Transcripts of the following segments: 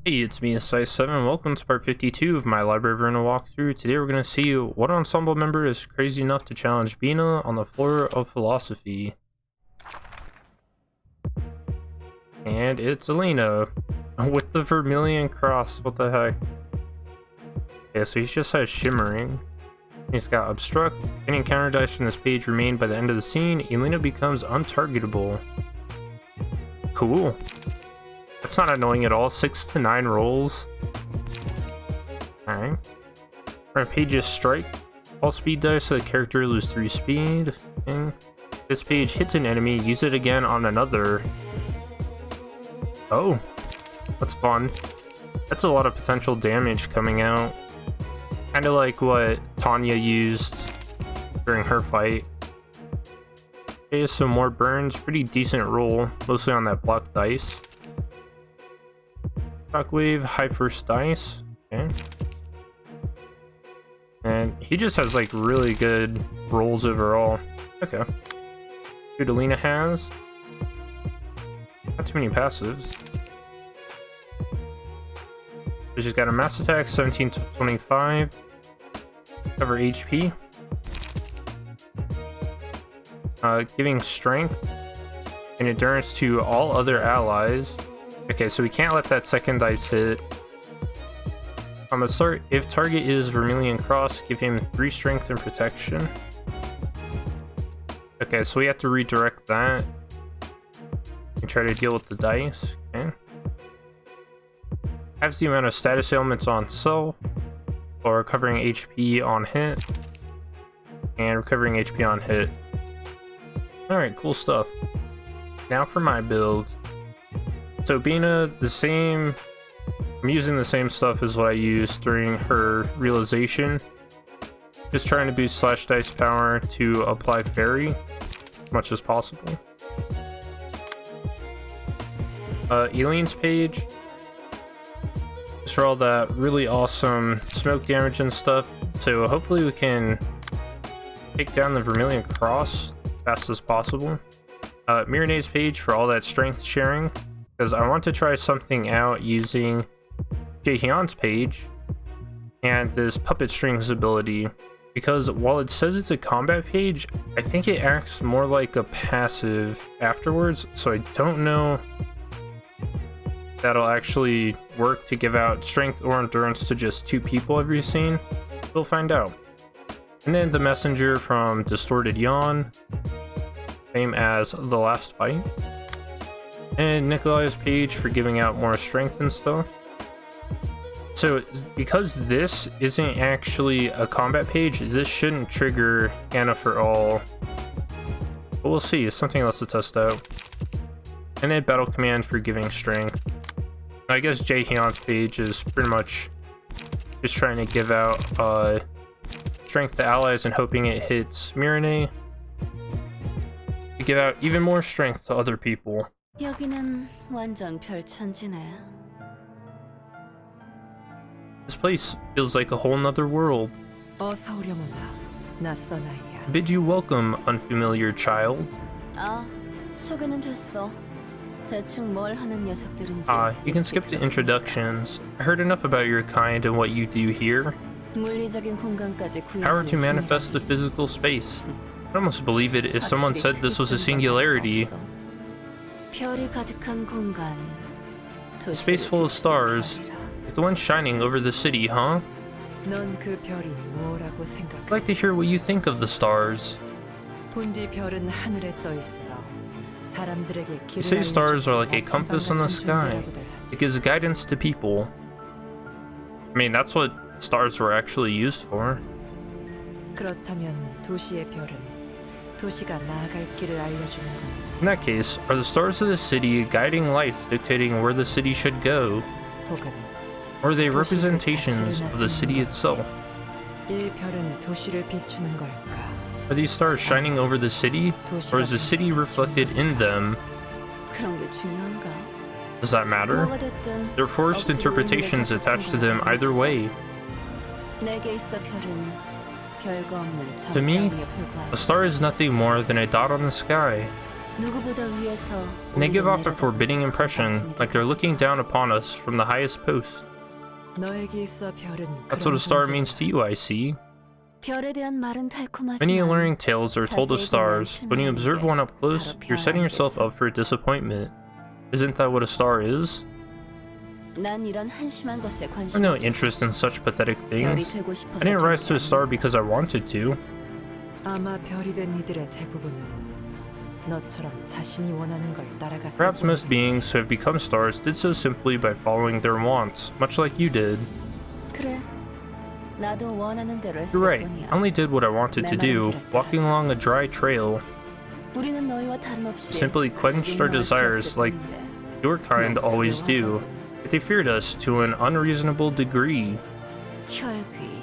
Hey, it's me, Size7. Welcome to part 52 of my Library of Ruina walkthrough. Today we're going to see what ensemble member is crazy enough to challenge Binah on the floor of philosophy. And it's Elena with the Vermilion Cross. What the heck? Yeah, so he just has Shimmering. He's got Obstruct. Any encounter dice from this page remain by the end of the scene. Elena becomes untargetable. Cool. That's not annoying at all. 6 to 9 rolls. Alright. Page's Strike. All speed dice so the character lose 3 speed. Okay. This page hits an enemy, use it again on another. Oh, that's fun. That's a lot of potential damage coming out. Kind of like what Tanya used during her fight. Okay, some more burns. Pretty decent roll, mostly on that block dice. Shockwave, high first dice. Okay. And he just has like really good rolls overall. Okay. Good Elena has. Not too many passives. She's got a mass attack, 17 to 25. Cover HP. Giving strength and endurance to all other allies. Okay, so we can't let that second dice hit. On the start, if target is Vermilion Cross, give him 3 strength and protection. Okay, so we have to redirect that and try to deal with the dice. Okay. Has the amount of status ailments on self, or recovering HP on hit, and recovering HP on hit. Alright, cool stuff. Now for my build. So Binah, I'm using the same stuff as what I used during her realization. Just trying to boost slash dice power to apply fairy as much as possible. Elena's page is for all that really awesome smoke damage and stuff. So hopefully we can take down the Vermilion Cross as fast as possible. Mirene's page for all that strength sharing, because I want to try something out using Jaehyun's page and this Puppet Strings ability, because while it says it's a combat page, I think it acts more like a passive afterwards, so I don't know that'll actually work to give out strength or endurance to just 2 people every scene. We'll find out. And then the messenger from Distorted Yawn, same as the last fight. And Nikolai's page for giving out more strength and stuff. So because this isn't actually a combat page, this shouldn't trigger Anna for all. But we'll see, it's something else to test out. And then battle command for giving strength. I guess Jaehyun's page is pretty much just trying to give out strength to allies and hoping it hits Mirene to give out even more strength to other people. 여기는 완전 별천지네. This place feels like a whole nother world. 어서 오려무나 낯선 아이야. Bid you welcome, unfamiliar child. 아, 소개는 됐어. 대충 뭘 하는 녀석들인지. You can skip the introductions. I heard enough about your kind and what you do here. 물리적인 공간까지 Power to 구현하는 manifest the physical space. I'd almost believe it if someone said this was a singularity. 별이 가득한 공간. A space full of stars. It's the one shining over the city, huh? 넌그 별이 뭐라고 생각해? I'd like to hear what you think of the stars. 본디 별은 하늘에 떠 있어. 사람들에게 You 길을 say stars are like a 알려주는 compass in the 약간 sky. 존재라고들 하지. It gives guidance to people. I mean, that's what stars were actually used for. 그렇다면 도시의 별은 도시가 나아갈 길을 알려주는 건지. In that case, are the stars of the city guiding lights dictating where the city should go? 혹은 Or are they representations of the city itself? 이 별은 도시를 비추는 걸까? Are these stars shining over the city? Or is the city reflected in them? 그런 게 중요한가? Does that matter? 뭐가 됐든 There are forced interpretations attached to them either way. 내게 있어 별은 별거 없는 To me, 절벽에 불과하지. A star is nothing more than a dot on the sky. 누구보다 위에서 And they give off a 우리를 forbidding 내려다보는 impression, 건방진이들. like they're looking down upon us from the highest post. 너에게 있어 별은 That's what a star 그런 means to 존재다. you, I see. 별에 대한 말은 달콤하지만 Many alluring tales are told of stars. When you observe one up close, you're setting yourself up for disappointment. Isn't that what a star is? 난 이런 한심한 것에 I have 관심 no 없어. interest in such pathetic 별이 things. 되고 싶어서 I didn't rise to a 된 게 star 아니야. because I wanted to. 아마 별이 된 이들의 대부분은 너처럼 자신이 원하는 걸 따라갔을 Perhaps most 뿐이겠지. beings who have become stars did so simply by following their wants, much like you did. 그래. 나도 원하는 대로 했을 You're right, 뿐이야. I only did what I wanted to do, walking along a dry trail. 우리는 너희와 다름없이 Simply quenched our 자기 desires 마음을 like 폈을 your kind always do. But they feared us to an unreasonable degree. 뿐인데. 혈귀,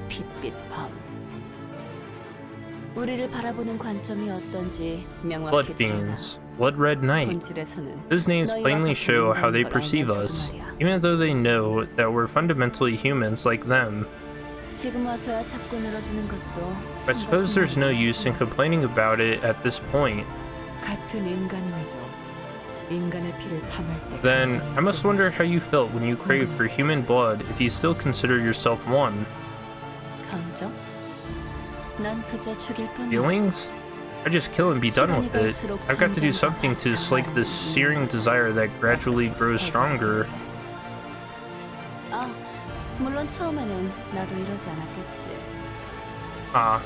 빛빛 밤. 우리를 바라보는 관점이 어떤지 명확히 Bloodfiends, Blood Red Night. 본질에서는 Those names plainly show how they perceive us, even though they know that we're fundamentally humans like them. 지금 와서야 잡고 늘어지는 것도 I suppose there's no use in complaining about it at this point. 같은 인간임에도 인간의 피를 탐할 때 Then, 감정이 I must wonder 끊이지. how you felt when you craved for human blood if you still consider yourself one. 감정? 난 그저 죽일 뿐이야. Feelings? I just kill and be done with it. I've got to do something to slake this searing desire that gradually grows stronger. 아, 물론 처음에는 나도 이러지 않았겠지. I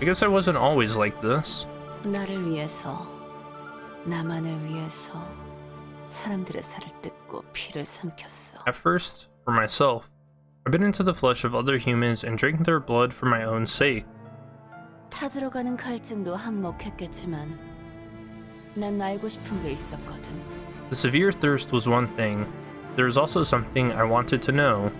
guess I wasn't always like this. 나를 위해서, 나만을 위해서 사람들의 살을 뜯고 피를 삼켰어. At first, for myself. I bit into the flesh of other humans and drank their blood for my own sake. 타들어가는 갈증도 한몫했겠지만 난 알고 싶은 게 있었거든. The severe thirst was one thing. There was also something I wanted to know.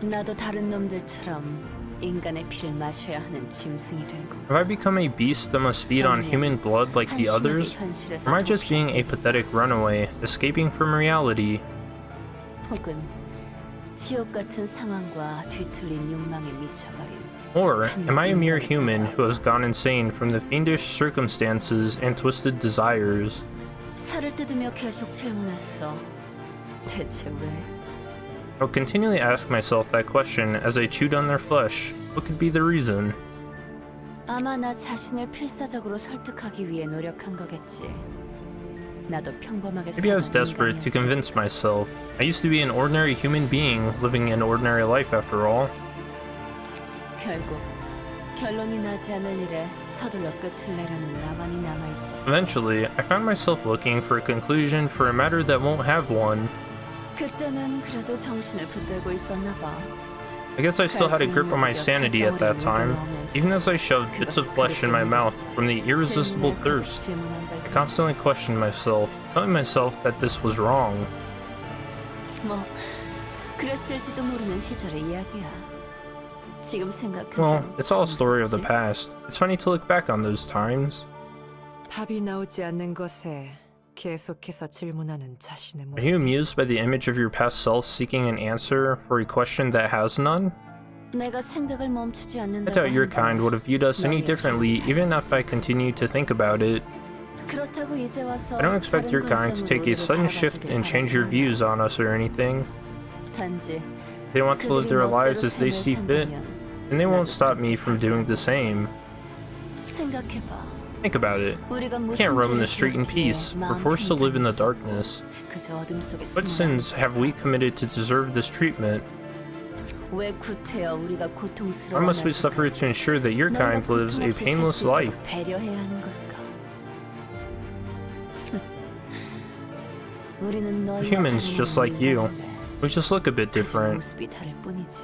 나도 다른 놈들처럼 인간의 피를 마셔야 하는 짐승이 된 건가? Have I become a beast that must feed on human blood like the others? Or am I just being a pathetic runaway, escaping from reality? 혹은 지옥 같은 상황과 뒤틀린 욕망에 미쳐버린 Or am I a mere human who has gone insane from the fiendish circumstances and twisted desires? 살을 뜯으며 계속 질문했어. 대체 왜? I'll continually ask myself that question as I chewed on their flesh. What could be the reason? 아마 나 자신을 필사적으로 설득하기 위해 노력한 거겠지. 나도 평범하게 Maybe I was 사는 desperate to 인간이었을 convince myself. I used to be an ordinary human being, living an ordinary life after all. 결국 결론이 나지 않을 일에 서둘러 끝을 내려는 나만이 남아있었어. Eventually, I found myself looking for a conclusion for a matter that won't have one. 그때는 그래도 정신을 붙들고 있었나 봐. I guess I still had a grip on my sanity at that time, even as I shoved bits of flesh in my mouth from the irresistible thirst. I constantly questioned myself, telling myself that this was wrong. 뭐 그랬을지도 모르는 시절의 이야기야. 지금 생각하면 Well, it's all a story of the past. It's funny to look back on those times. 답이 나오지 않는 것에 계속해서 질문하는 자신의 Are you 모습. amused by the image of your past self seeking an answer for a question that has none? 내가 생각을 멈추지 I 않는다고 doubt your 한다. kind would have viewed us any differently even if I continued to think about it. 그렇다고 이제 와서 I don't expect your kind to take a sudden shift and change your views on us or anything. 단지 They want to live their lives as they see fit, and they won't stop me from doing the same. 생각해봐. Think about it. 우리가 We 무슨 can't roam the 죄를 street in 지었기에 peace. We're 마음 forced to live in the 평탄했어. darkness. 그저 어둠 속에 What 숨어라. sins have we committed to deserve this treatment? 왜 구태여 우리가 고통스러워? Why must we suffer to ensure that your kind lives a painless life? 배려해야 하는 걸까? 우리는 너희와 Humans 다른 just like you. 인간인데 We just look a bit 그저 different. 모습이 다를 뿐이지.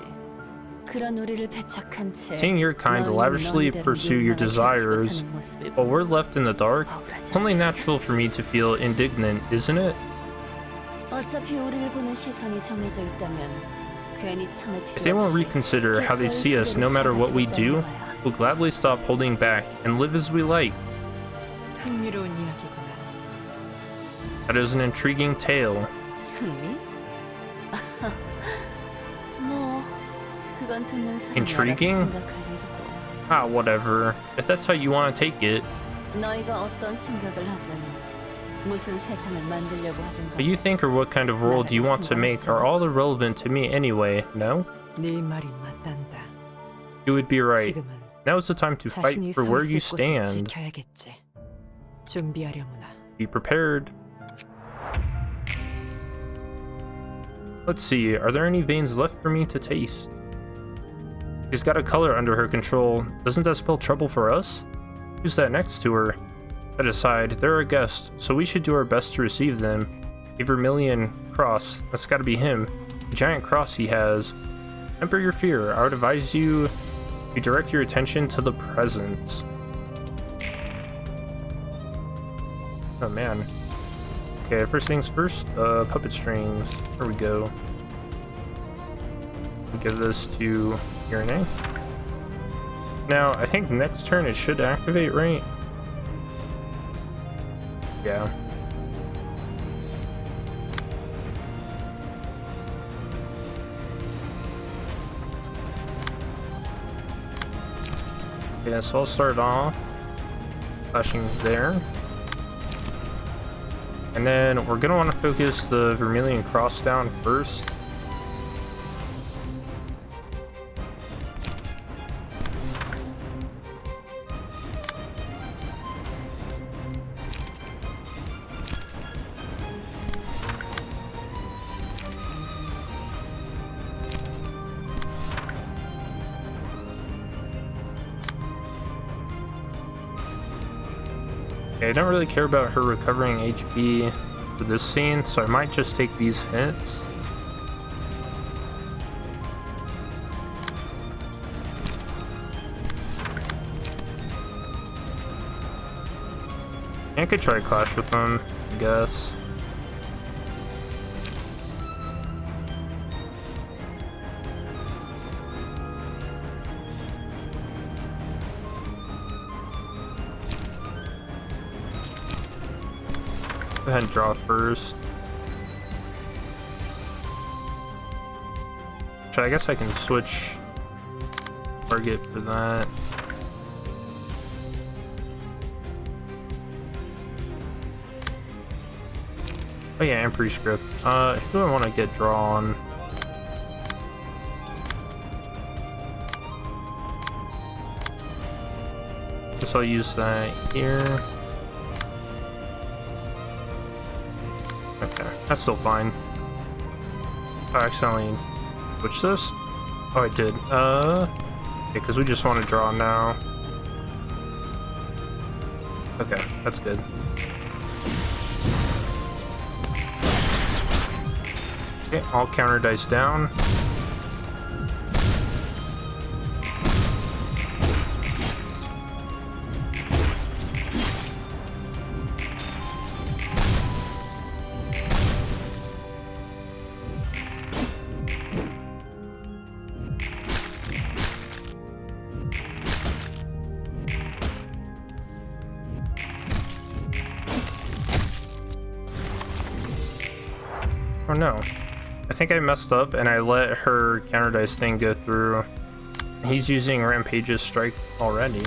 그런 우리를 배척한 채 Seeing your kind 너희는 lavishly 너희대로 pursue your 욕망을 desires, 가지고 사는 모습을 while we're left in the dark, 억울하지 it's only 않겠어? natural for me to feel indignant, isn't it? 어차피 우리를 보는 시선이 정해져 있다면 괜히 참을 If they 필요 won't 없이 reconsider how they see us no matter what we do, we'll gladly stop holding back and live as we like. 흥미로운 이야기구나. That is an intriguing tale. 흥미? 뭐 그건 듣는 사람이 Intriguing? 알아서 생각할 일이고. Ah, whatever. If that's how you want to take it. 너희가 어떤 생각을 하든 무슨 세상을 만들려고 하든 What you think or what kind of world do you want to make are all irrelevant to me anyway, no? 네 말이 맞단다. You would be right. 지금은 Now is the time to fight 자신이 for 서 where 있을 you 곳을 stand. 지켜야겠지. 준비하려무나. Be prepared. Let's see, are there any veins left for me to taste? She's got a color under her control. Doesn't that spell trouble for us? Who's that next to her? That aside, they're our guests, so we should do our best to receive them. A vermilion cross, that's gotta be him. The giant cross he has. Temper your fear. I would advise you to direct your attention to the presents. Oh man. Okay, first things first, puppet strings. Here we go. Give this to Irene. Now, I think next turn it should activate, right? Yeah. Yeah, so I'll start off flashing there. And then we're gonna want to focus the Vermilion Cross down first. I don't really care about her recovering HP for this scene, so I might just take these hits. I could try Clash with them, I guess. Go ahead and draw first. So I guess I can switch target for that. Oh yeah, and prescript. Who do I want to get drawn? Guess I'll use that here. Okay, that's still fine. I accidentally switched this? Oh, I did. Because we just want to draw now. Okay, that's good. Okay, all counter dice down. Oh no. I think I messed up and I let her counter dice thing go through. He's using Rampage's strike already.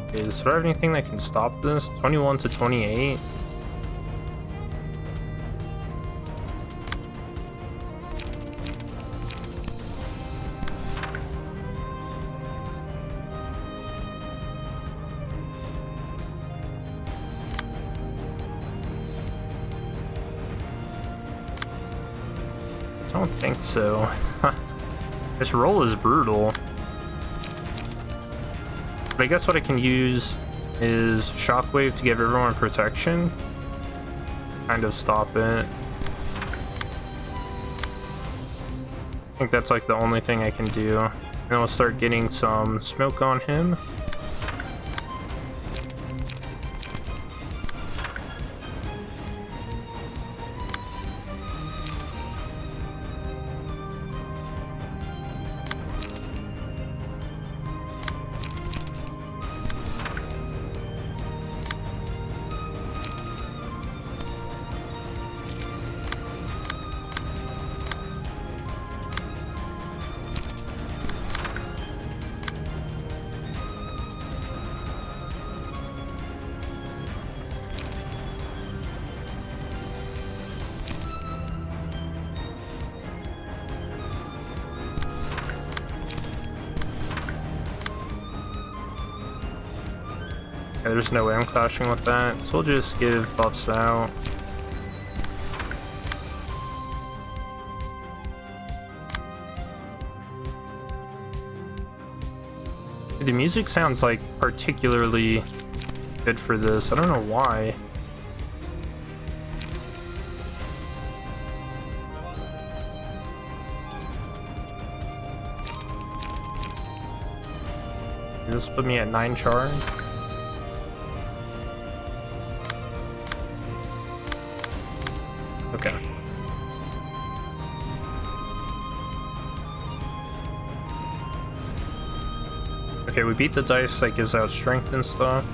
Okay, so do I have anything that can stop this? 21 to 28. I don't think so. This roll is brutal. But I guess what I can use is Shockwave to give everyone protection. Kind of stop it. I think that's like the only thing I can do. And then we'll start getting some smoke on him. There's no way I'm clashing with that, so we'll just give buffs out. The music sounds like particularly good for this. I don't know why. This put me at 9 charge. Okay. Okay, we beat the dice that gives out strength and stuff.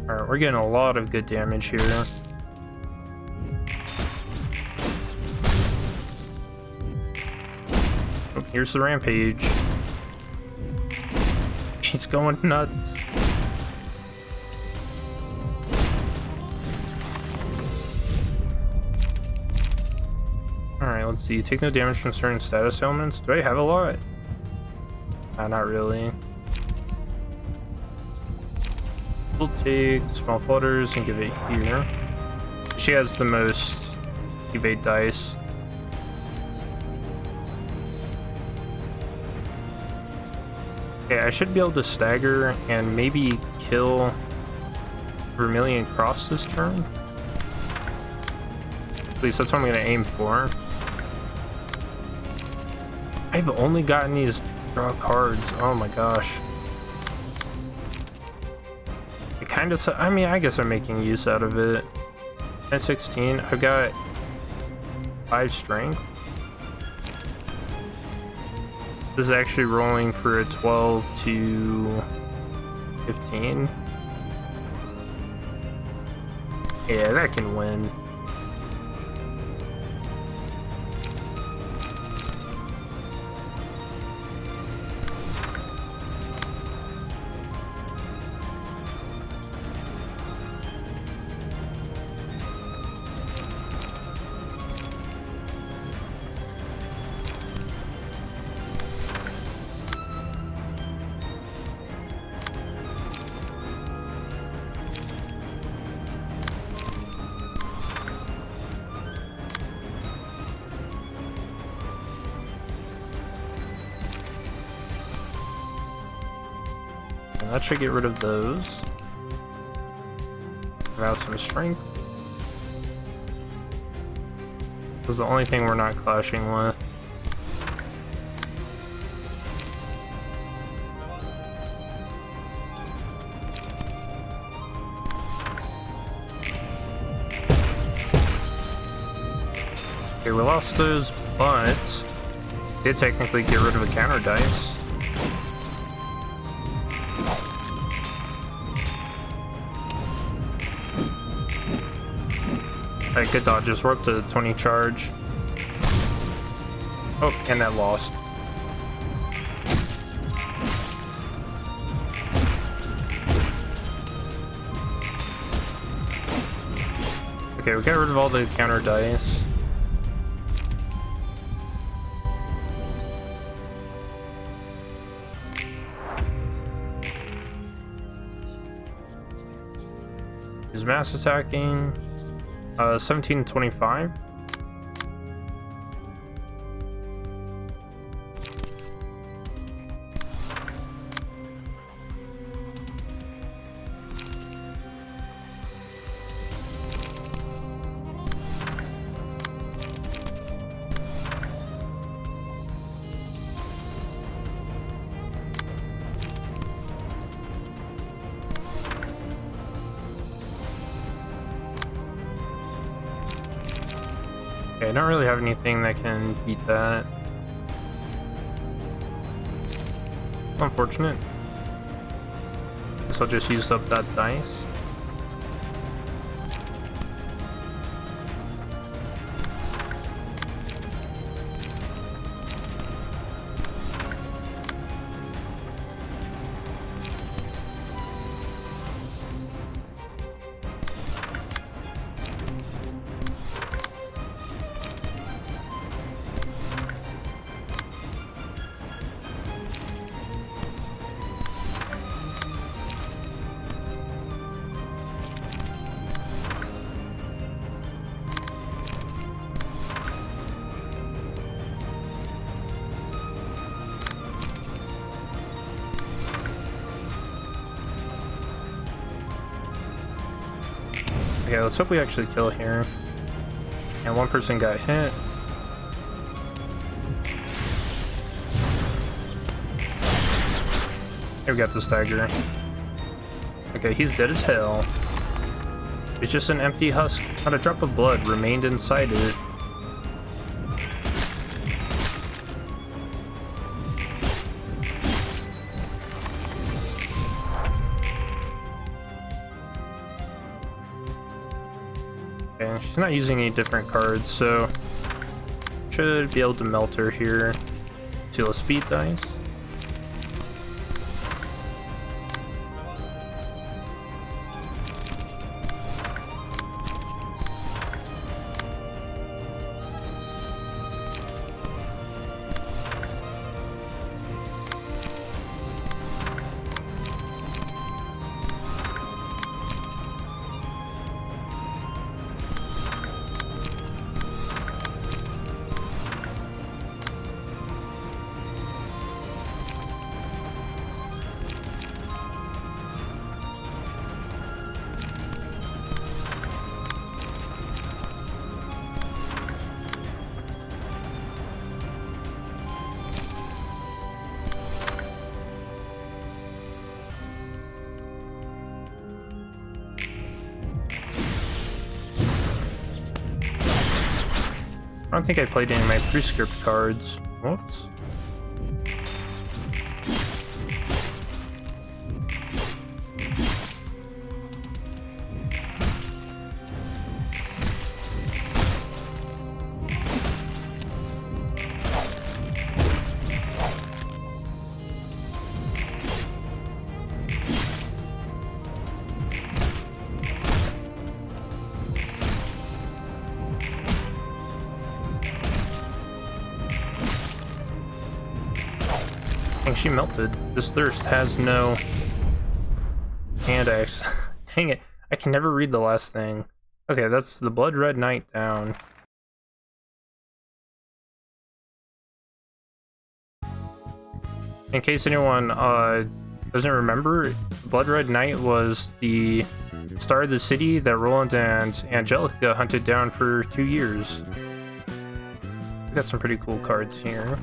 Alright, we're getting a lot of good damage here. Oh, here's the rampage. He's going nuts. Alright, let's see. Take no damage from certain status elements. Do I have a lot? Not really. We'll take small flutters and give it here. She has the most evade dice. Okay, I should be able to stagger and maybe kill Vermilion Cross this turn. At least that's what I'm going to aim for. I've only gotten these draw cards. Oh my gosh. Kind of, I mean, I guess I'm making use out of it. At 16, I've got 5 strength. This is actually rolling for a 12 to 15. Yeah, that can win. That should get rid of those. Give out some strength. This is the only thing we're not clashing with. Okay, we lost those, but did technically get rid of a counter dice. Alright, good dodges. We're up to 20 charge. Oh, and that lost. Okay, we got rid of all the counter dice. He's mass attacking. 17 to 25. Okay, I don't really have anything that can beat that. Unfortunate. Guess I'll just use up that dice. Okay, let's hope we actually kill here. And one person got hit. Here we got the stagger. Okay, he's dead as hell. It's just an empty husk. Not a drop of blood remained inside it. Okay, she's not using any different cards, so should be able to melt her here. Steal a speed dice. I don't think I played any of my prescript cards. Whoops. She melted. This thirst has no hand axe. Dang it. I can never read the last thing. Okay, that's the Blood Red Knight down. In case anyone doesn't remember, Blood Red Knight was the star of the city that Roland and Angelica hunted down for 2 years. We got some pretty cool cards here.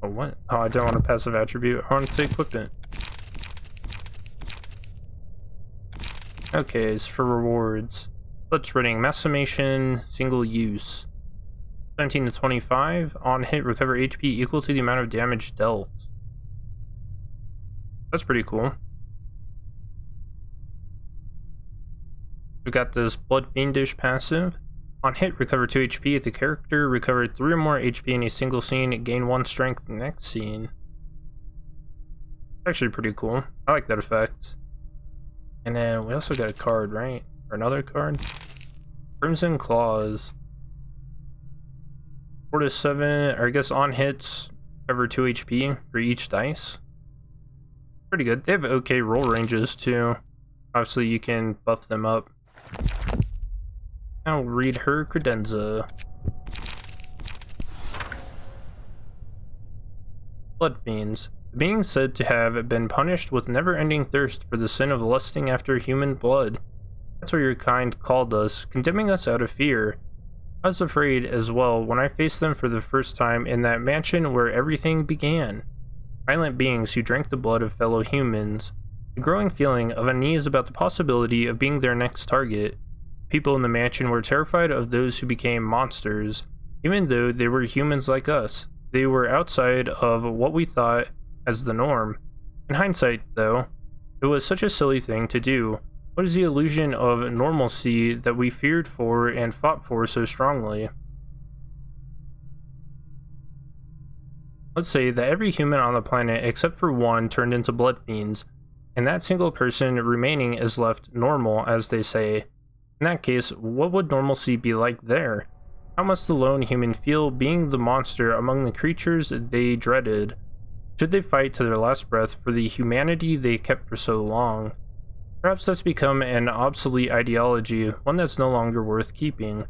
Oh, what? Oh, I don't want a passive attribute. I want to equip it. Okay, it's for rewards. Blood spreading, Macimation, single use. 17 to 25. On hit, recover HP equal to the amount of damage dealt. That's pretty cool. We got this Blood Fiendish passive. On hit, recover 2 HP if the character recovered 3 or more HP in a single scene, gain 1 strength the next scene. Actually pretty cool. I like that effect. And then we also got a card, right? Or another card? Crimson Claws. 4 to 7, or I guess on hits, recover 2 HP for each dice. Pretty good. They have okay roll ranges too. Obviously you can buff them up. I'll read her Credenza. Bloodfiends. Being said to have been punished with never-ending thirst for the sin of lusting after human blood. That's what your kind called us, condemning us out of fear. I was afraid as well when I faced them for the first time in that mansion where everything began. Violent beings who drank the blood of fellow humans. A growing feeling of unease about the possibility of being their next target. People in the mansion were terrified of those who became monsters, even though they were humans like us. They were outside of what we thought as the norm. In hindsight, though, it was such a silly thing to do. What is the illusion of normalcy that we feared for and fought for so strongly? Let's say that every human on the planet except for one turned into Bloodfiends, and that single person remaining is left normal, as they say. In that case, what would normalcy be like there? How must the lone human feel being the monster among the creatures they dreaded? Should they fight to their last breath for the humanity they kept for so long? Perhaps that's become an obsolete ideology, one that's no longer worth keeping.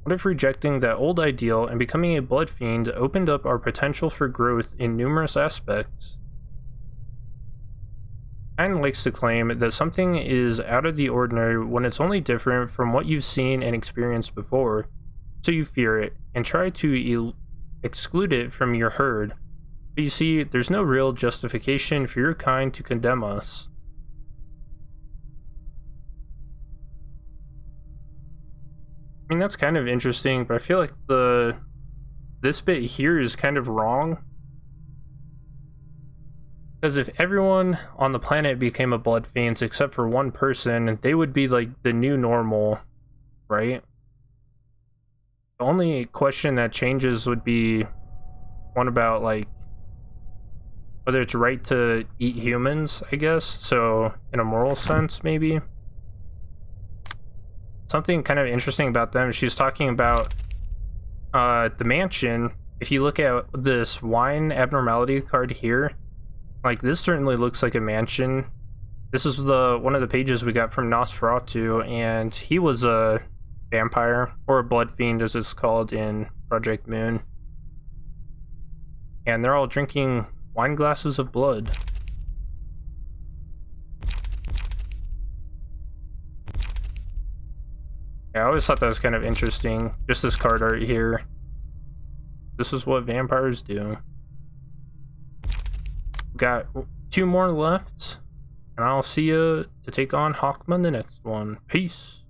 What if rejecting that old ideal and becoming a blood fiend opened up our potential for growth in numerous aspects? kind likes to claim that something is out of the ordinary when it's only different from what you've seen and experienced before, so you fear it and try to exclude it from your herd. But you see, there's no real justification for your kind to condemn us. I mean, that's kind of interesting, but I feel like this bit here is kind of wrong. Because if everyone on the planet became a Bloodfiends except for one person, they would be like the new normal, right? The only question that changes would be one about like whether it's right to eat humans, I guess. So in a moral sense, maybe. Something kind of interesting about them, she's talking about the mansion. If you look at this wine abnormality card here, like this certainly looks like a mansion. This is one of the pages we got from Nosferatu, and he was a vampire, or a blood fiend as it's called in Project Moon. And they're all drinking wine glasses of blood. Yeah, I always thought that was kind of interesting. Just this card art here. This is what vampires do. Got 2 more left, and I'll see you to take on Hawkman the next one. Peace.